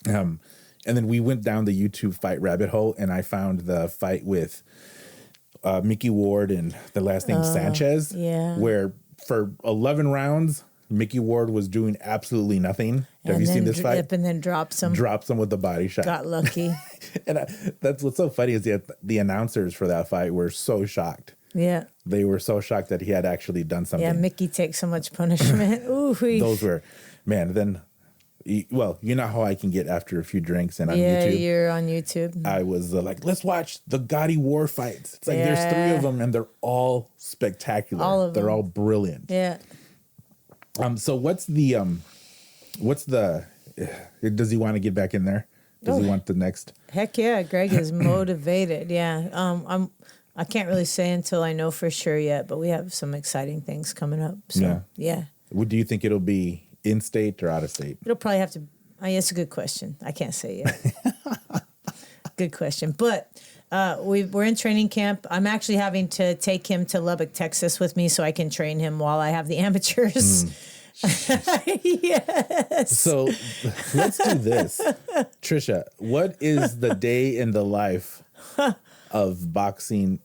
And then we went down the YouTube fight rabbit hole, and I found the fight with Mickey Ward and the last name Sanchez. Yeah. Where for 11 rounds, Mickey Ward was doing absolutely nothing. Have you seen this fight? And then drops him. Drops him with the body shot. Got lucky. And that's what's so funny is the announcers for that fight were so shocked. Yeah. They were so shocked that he had actually done something. Yeah, Mickey takes so much punishment. Ooh, those were, man. Then, well, you know how I can get after a few drinks and on YouTube. Yeah, you're on YouTube. I was like, let's watch the Gotti War fights. It's like there's 3 of them and they're all spectacular. All of them. They're all brilliant. Yeah. So what's the does he want to get back in there? Does he want the next? Heck yeah, Greg is motivated. Yeah. I can't really say until I know for sure yet, but we have some exciting things coming up. So yeah. Do you think it'll be in state or out of state? It'll probably have to. It's a good question. I can't say yet. Good question. But we're in training camp. I'm actually having to take him to Lubbock, Texas with me so I can train him while I have the amateurs. Yes. So let's do this. Tricia, what is the day in the life of boxing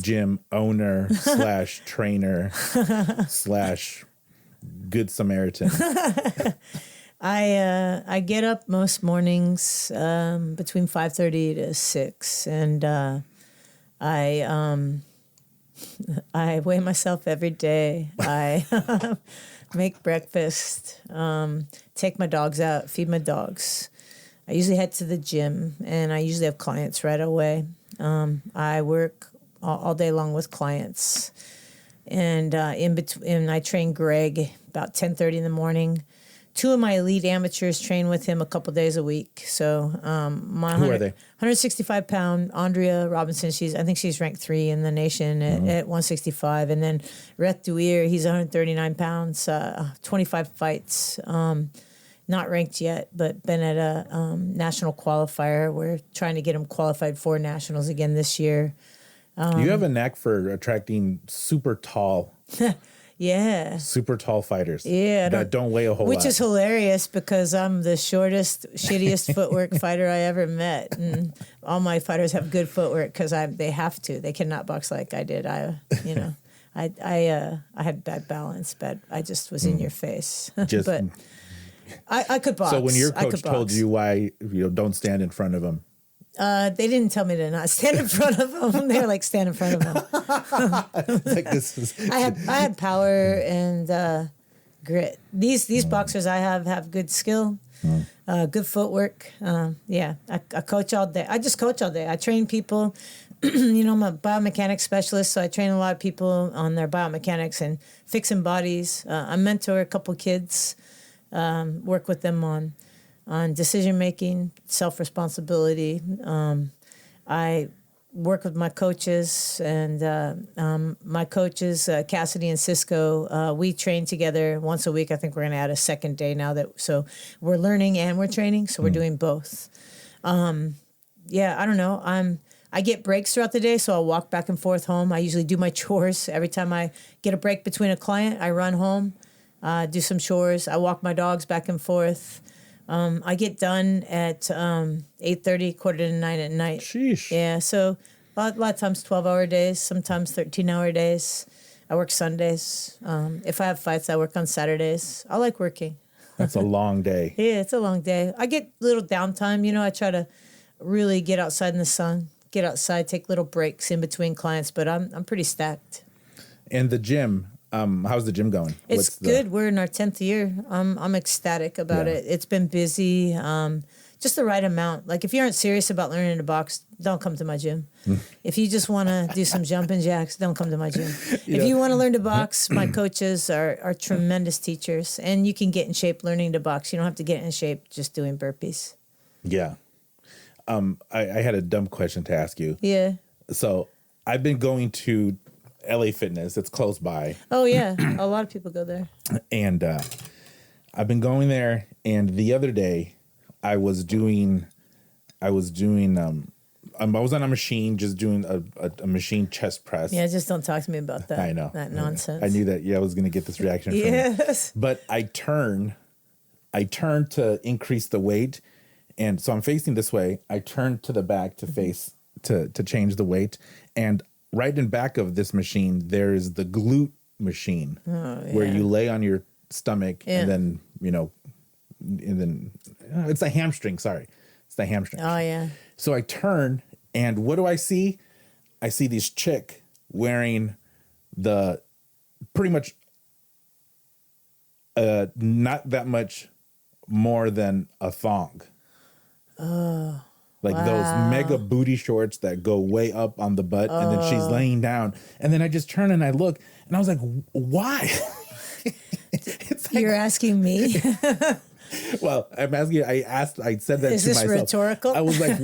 gym owner / trainer / good Samaritan? I get up most mornings between 5:30 to 6, and I weigh myself every day. I make breakfast, take my dogs out, feed my dogs. I usually head to the gym, and I usually have clients right away. I work all day long with clients, and in between, I train Greg about 10:30 in the morning. 2 of my elite amateurs train with him a couple days a week. So Who are they? 165-pound Andrea Robinson. I think she's ranked 3 in the nation at 165. And then Reth Duir, he's 139 pounds, 25 fights. Not ranked yet, but been at a national qualifier. We're trying to get him qualified for nationals again this year. You have a knack for attracting super tall fighters. Yeah, that don't weigh a whole lot. Which is hilarious because I'm the shortest, shittiest footwork fighter I ever met, and all my fighters have good footwork because they have to. They cannot box like I did. I had bad balance, I just was in your face. But I could box. So when your coach told you why don't stand in front of him. They didn't tell me to not stand in front of them. They were like, stand in front of them. Like this is. I had power and grit. These boxers I have good skill, good footwork. I coach all day. I just coach all day. I train people. I'm a biomechanics specialist, so I train a lot of people on their biomechanics and fixing bodies. I mentor a couple kids, work with them on decision-making, self-responsibility. I work with my coaches, and my coaches, Cassidy and Cisco, we train together once a week. I think we're going to add a second day now. So we're learning and we're training, so we're doing both. I don't know. I get breaks throughout the day, so I'll walk back and forth home. I usually do my chores. Every time I get a break between a client, I run home, do some chores. I walk my dogs back and forth. I get done at 8:30, 8:45 at night. Sheesh. Yeah, so a lot of times 12-hour days, sometimes 13-hour days. I work Sundays. If I have fights, I work on Saturdays. I like working. That's a long day. Yeah, it's a long day. I get little downtime. I try to really get outside in the sun, get outside, take little breaks in between clients, but I'm pretty stacked. And the gym, how's the gym going? It's good. We're in our 10th year. I'm ecstatic about it. It's been busy. Just the right amount. Like if you aren't serious about learning to box, don't come to my gym. If you just want to do some jumping jacks, don't come to my gym. If you want to learn to box, my coaches are tremendous teachers, and you can get in shape learning to box. You don't have to get in shape just doing burpees. Yeah. I had a dumb question to ask you. Yeah. So I've been going to LA Fitness. It's close by. Oh yeah, a lot of people go there. And I've been going there. And the other day, I was on a machine, just doing a machine chest press. Yeah, just don't talk to me about that. I know that nonsense. I knew that. Yeah, I was going to get this reaction from you. But I turned to increase the weight, and so I'm facing this way. I turned to the back to face to change the weight, and right in back of this machine there is the glute machine, where you lay on your stomach and then it's a hamstring. Sorry, it's the hamstring. Oh yeah. So I turn, and what do I see? I see this chick wearing the pretty much not that much more than a thong. Oh, like those mega booty shorts that go way up on the butt, and then she's laying down. And then I just turn and I look, and I was like, why? It's like, you're asking me? Well, I'm asking you. I said that Is to this myself. rhetorical? I was like,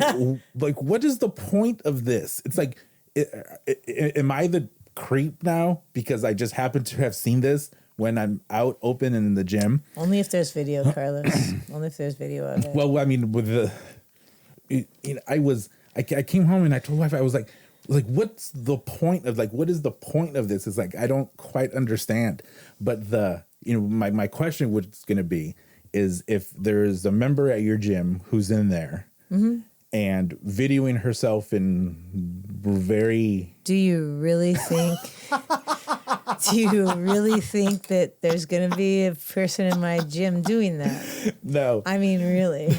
what is the point of this? It's like, am I the creep now because I just happen to have seen this when I'm out open and in the gym? Only if there's video, Carlos. Only if there's video of it. Well, I mean, with I came home and I told my wife, I was like, what's the point of what is the point of this? It's like, I don't quite understand. But my question was going to be is if there's a member at your gym who's in there and videoing herself in very... Do you really think that there's going to be a person in my gym doing that? No. I mean, really?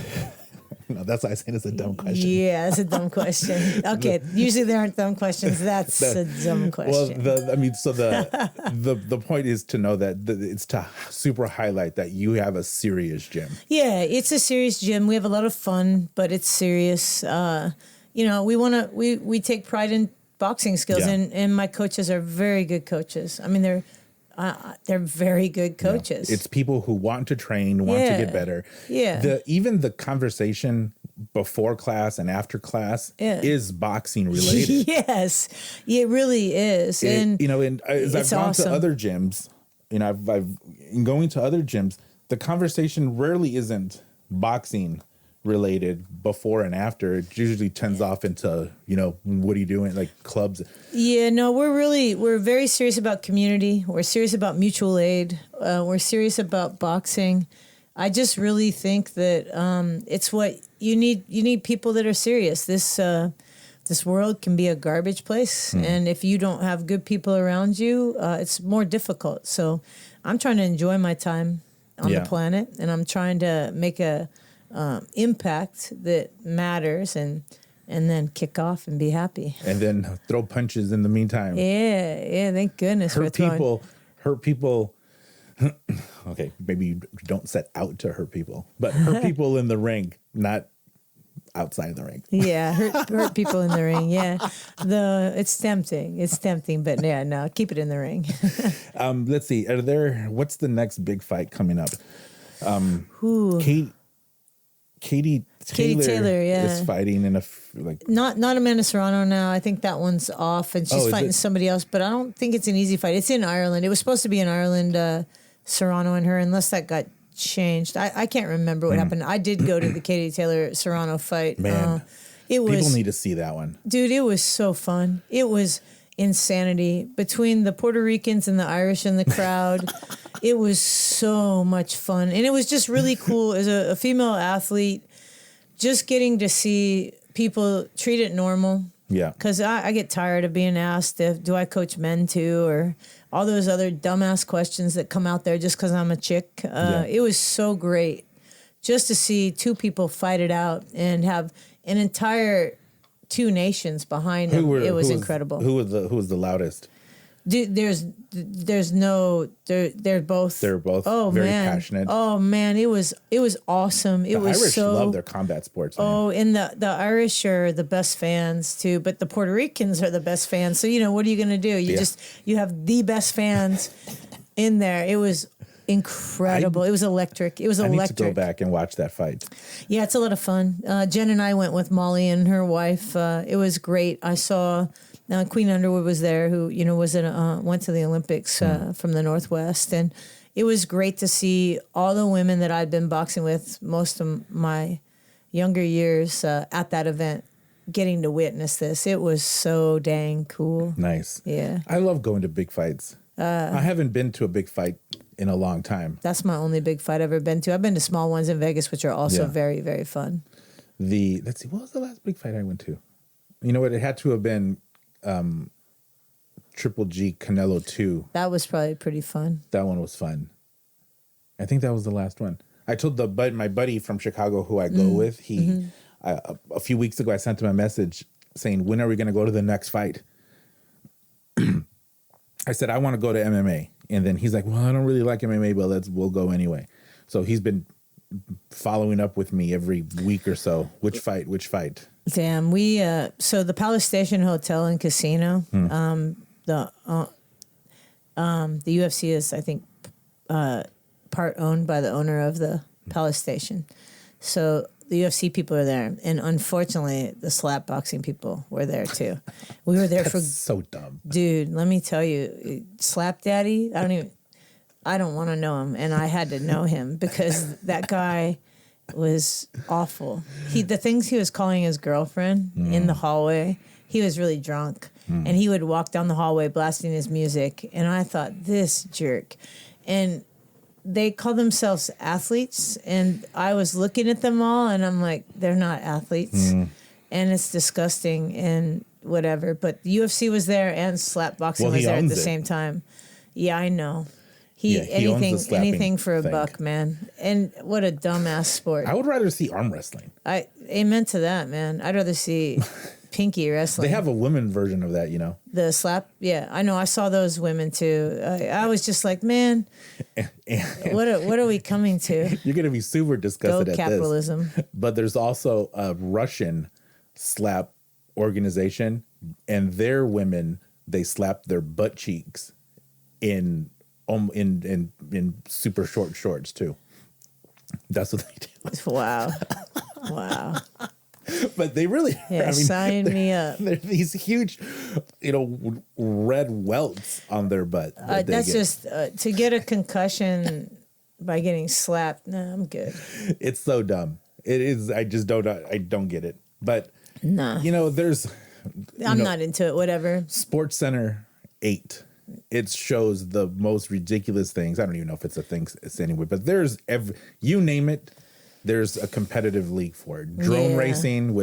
No, that's why I said it's a dumb question. Yeah, it's a dumb question. Okay, usually there aren't dumb questions. That's a dumb question. Well, the point is to know that it's to super highlight that you have a serious gym. Yeah, it's a serious gym. We have a lot of fun, but it's serious. We take pride in boxing skills, and my coaches are very good coaches. I mean, they're very good coaches. Yeah. It's people who want to train, want to get better. Yeah. Even the conversation before class and after class is boxing related. Yes, it really is. As I've gone to other gyms, I've in going to other gyms, the conversation rarely isn't boxing related before and after. It usually tends off into, what are you doing? Like clubs. Yeah, no, we're very serious about community. We're serious about mutual aid. We're serious about boxing. I just really think that it's what you need. You need people that are serious. This world can be a garbage place. And if you don't have good people around you, it's more difficult. So I'm trying to enjoy my time on the planet, and I'm trying to make a impact that matters, and then kick off and be happy. And then throw punches in the meantime. Yeah, thank goodness. Hurt people. Okay, maybe you don't set out to hurt people, but hurt people in the ring, not outside of the ring. Yeah, hurt people in the ring. Yeah, it's tempting, but yeah, no, keep it in the ring. Let's see. What's the next big fight coming up? Katie Taylor is fighting in not Amanda Serrano now. I think that one's off, and she's fighting somebody else. But I don't think it's an easy fight. It's in Ireland. It was supposed to be in Ireland, Serrano and her, unless that got changed. I can't remember what happened. I did go to the Katie Taylor Serrano fight. Man, people need to see that one, dude. It was so fun. It was insanity between the Puerto Ricans and the Irish in the crowd. It was so much fun. And it was just really cool as a female athlete, just getting to see people treat it normal. Yeah. Because I get tired of being asked do I coach men too, or all those other dumbass questions that come out there just because I'm a chick. It was so great just to see two people fight it out and have an entire two nations behind them. It was incredible. Who was the loudest? Dude, there's no they're both very passionate. Oh man, it was awesome. The Irish love their combat sports. Man. Oh, and the Irish are the best fans too, but the Puerto Ricans are the best fans. So what are you gonna do? You have the best fans in there. It was incredible. It was electric. It was electric. I need to go back and watch that fight. Yeah, it's a lot of fun. Jen and I went with Molly and her wife. It was great. I saw. Queen Underwood was there, who went to the Olympics from the Northwest, and it was great to see all the women that I'd been boxing with most of my younger years at that event, getting to witness this. It was so dang cool. Nice. Yeah, I love going to big fights. I haven't been to a big fight in a long time. That's my only big fight I've ever been to. I've been to small ones in Vegas, which are also very, very fun. Let's see, what was the last big fight I went to? You know what? It had to have been. Triple G Canelo 2. That was probably pretty fun. That one was fun. I think that was the last one. I told my buddy from Chicago who I go with, a few weeks ago I sent him a message saying, when are we going to go to the next fight? I said, I want to go to MMA. And then he's like, well, I don't really like MMA, but we'll go anyway. So he's been following up with me every week or so. Which fight? Damn, so the Palace Station Hotel and Casino, the UFC is, I think, part owned by the owner of the Palace Station. So the UFC people are there, and unfortunately, the slap boxing people were there too. We were there so dumb, dude. Let me tell you, Slap Daddy. I don't want to know him, and I had to know him because that guy was awful. The things he was calling his girlfriend in the hallway, he was really drunk. And he would walk down the hallway blasting his music. And I thought, this jerk. And they call themselves athletes. And I was looking at them all and I'm like, they're not athletes. And it's disgusting and whatever. But the UFC was there and slap boxing was there at the same time. Yeah, I know. He anything for a buck, man. And what a dumbass sport. I would rather see arm wrestling. Amen to that, man. I'd rather see pinky wrestling. They have a women version of that, The slap, yeah. I know. I saw those women too. I was just like, man, what are we coming to? You're going to be super disgusted at capitalism. This. But there's also a Russian slap organization, and their women, they slap their butt cheeks in super short shorts too. That's what they do. Wow. But they really sign me up. They're these huge, red welts on their butt. That's just to get a concussion by getting slapped. No, I'm good. It's so dumb. It is. I don't get it. But nah. I'm not into it. Whatever. Sports Center 8. It shows the most ridiculous things. I don't even know if it's a thing anyway, but there's you name it, there's a competitive league for it. Drone racing,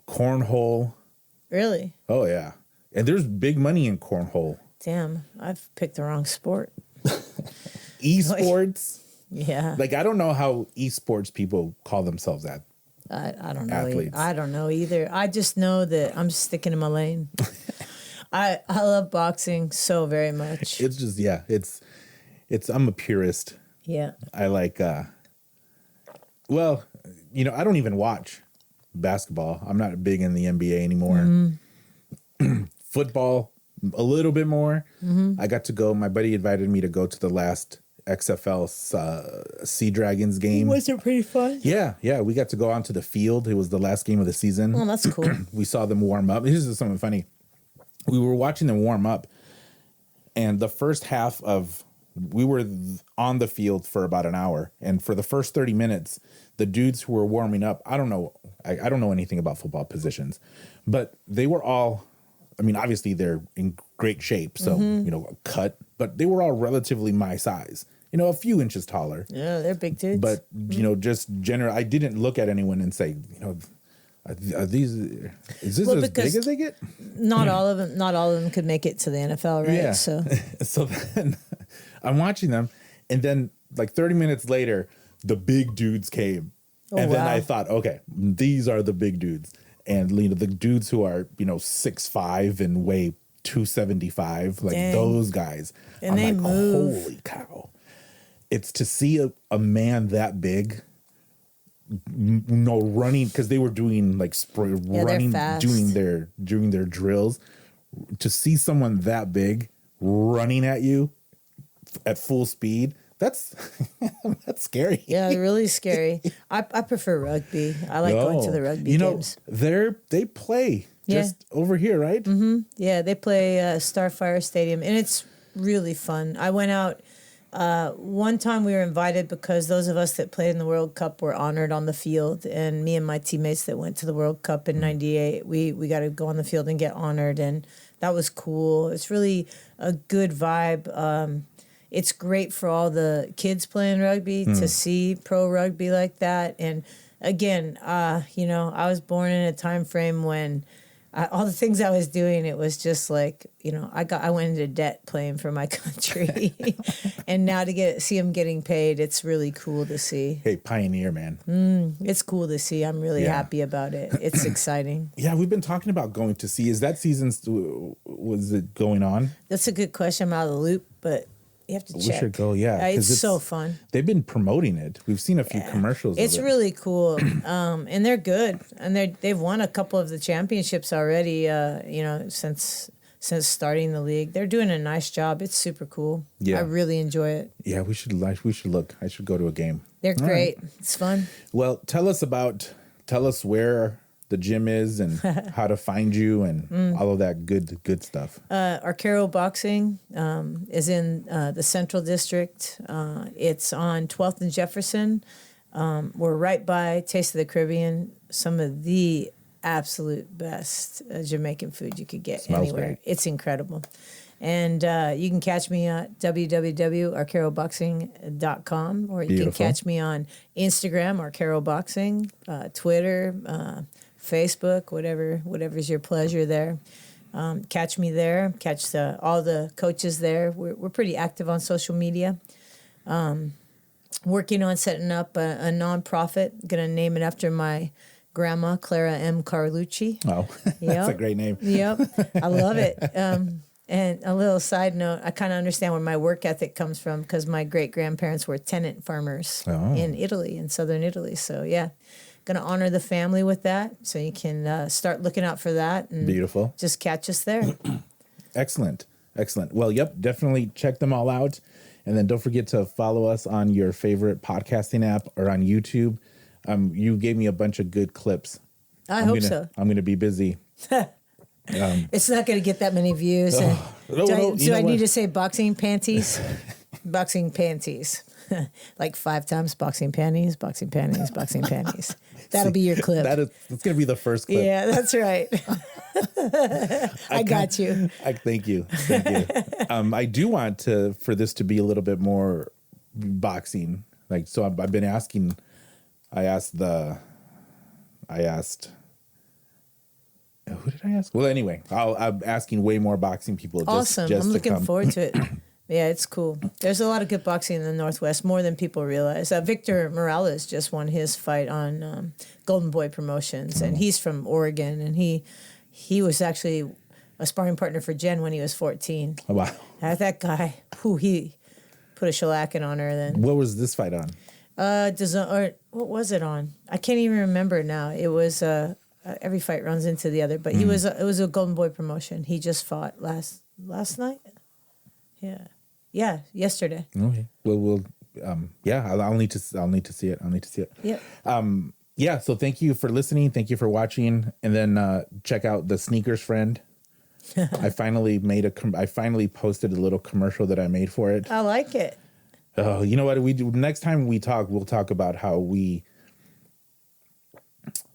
cornhole. Really? Oh yeah. And there's big money in cornhole. Damn, I've picked the wrong sport. Esports. Yeah. I don't know how esports people call themselves that. I don't know. Athletes. I don't know either. I just know that I'm sticking in my lane. I love boxing so very much. It's just it's I'm a purist. Yeah. I like I don't even watch basketball. I'm not big in the NBA anymore. Football a little bit more. I got to go, my buddy invited me to go to the last XFL Sea Dragons game. Was it pretty fun? Yeah. We got to go onto the field. It was the last game of the season. Oh, that's cool. We saw them warm up. This is something funny. We were watching them warm up, and the first half of we were on the field for about an hour, and for the first 30 minutes, the dudes who were warming up, I don't know anything about football positions, but they were all, I mean, obviously they're in great shape, so, cut, but they were all relatively my size, a few inches taller. Yeah, they're big dudes. But, just general, I didn't look at anyone and say, is this as big as they get? Not all of them could make it to the NFL, right? Yeah. So then I'm watching them, and then like 30 minutes later, the big dudes came. And then I thought, okay, these are the big dudes. And the dudes who are, 6'5" and weigh 275, like Dang. those guys. And I'm they like, move. holy cow. It's to see a man that big, running, because they were doing like running, doing their drills. To see someone that big running at you at full speed, that's scary. Yeah, really scary. I prefer rugby. I like going to the rugby games. They play just over here, right? Mm-hmm. Yeah, they play Starfire Stadium, and it's really fun. I went out one time. We were invited because those of us that played in the World Cup were honored on the field, and me and my teammates that went to the World Cup in '98, we got to go on the field and get honored, and that was cool. It's really a good vibe. It's great for all the kids playing rugby to see pro rugby like that. And again, I was born in a time frame when all the things I was doing, it was just like, I went into debt playing for my country. And now to see them getting paid, it's really cool to see. Hey, pioneer, man. It's cool to see. I'm really happy about it. It's exciting. Yeah, we've been talking about going to see. Is that season, was it going on? That's a good question. I'm out of the loop, but you have to check. We should go, yeah. It's so fun. They've been promoting it. We've seen a few commercials. It's of it. really cool, and they're good, and they've won a couple of the championships already. Since starting the league, they're doing a nice job. It's super cool. Yeah, I really enjoy it. Yeah, we should look. I should go to a game. They're great. Right. It's fun. Well, tell us where the gym is and how to find you and all of that good stuff. Arcaro Boxing is in the Central District. It's on 12th and Jefferson. We're right by Taste of the Caribbean, some of the absolute best Jamaican food you could get anywhere. Great. It's incredible. And you can catch me at www.arcaroboxing.com, or you can catch me on Instagram, Arcaro Boxing, Twitter, Facebook, whatever's your pleasure there. Catch me there. Catch all the coaches there. We're pretty active on social media. Working on setting up a nonprofit. Going to name it after my grandma, Clara M. Carlucci. Oh, that's a great name. Yep, I love it. And a little side note, I kind of understand where my work ethic comes from because my great-grandparents were tenant farmers in southern Italy. So, yeah. Going to honor the family with that, so you can start looking out for that. And beautiful. Just catch us there. Excellent. Well, yep, definitely check them all out. And then don't forget to follow us on your favorite podcasting app or on YouTube. You gave me a bunch of good clips. I hope so. I'm going to be busy. It's not going to get that many views. Do I need to say boxing panties? Boxing panties. Like 5 times boxing panties, boxing panties, boxing panties. That'll be your clip. That's going to be the first clip. Yeah, that's right. I got you. Thank you. I do want for this to be a little bit more boxing. Like, so I've been asking. I asked. Who did I ask? Well, anyway, I'm asking way more boxing people. Awesome. I'm looking forward to it. Yeah, it's cool. There's a lot of good boxing in the Northwest, more than people realize. Victor Morales just won his fight on Golden Boy Promotions, and he's from Oregon, and he was actually a sparring partner for Jen when he was 14. Oh, wow. That guy, he put a shellacking on her then. What was this fight on? What was it on? I can't even remember now. It was every fight runs into the other, but it was a Golden Boy Promotion. He just fought last night. Yeah, yesterday. Okay. Well, I'll need to see it. Yep. So thank you for listening. Thank you for watching. And then check out The Sneakers Friend I finally posted a little commercial that I made for it. I like it. Oh, you know what we do next time we talk? We'll talk about how we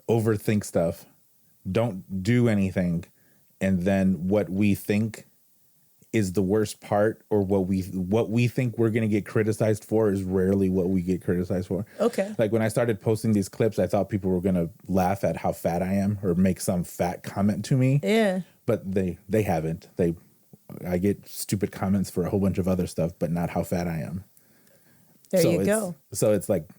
overthink stuff, don't do anything, and then what we think is the worst part, or what we think we're going to get criticized for is rarely what we get criticized for. Okay. Like when I started posting these clips, I thought people were going to laugh at how fat I am or make some fat comment to me. Yeah. But they haven't. I get stupid comments for a whole bunch of other stuff, but not how fat I am. There you go. So it's like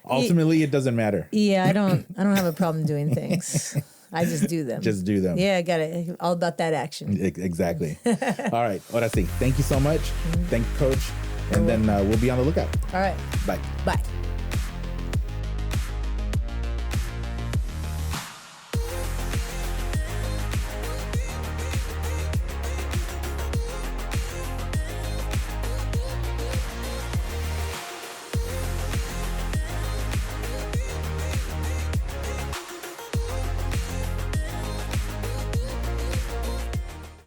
ultimately it doesn't matter. Yeah, I don't have a problem doing things. I just do them. Just do them. Yeah, I got it. All about that action. Exactly. All right. Ahora sí. Thank you so much. Thank you, Coach. And then we'll be on the lookout. All right. Bye. Bye.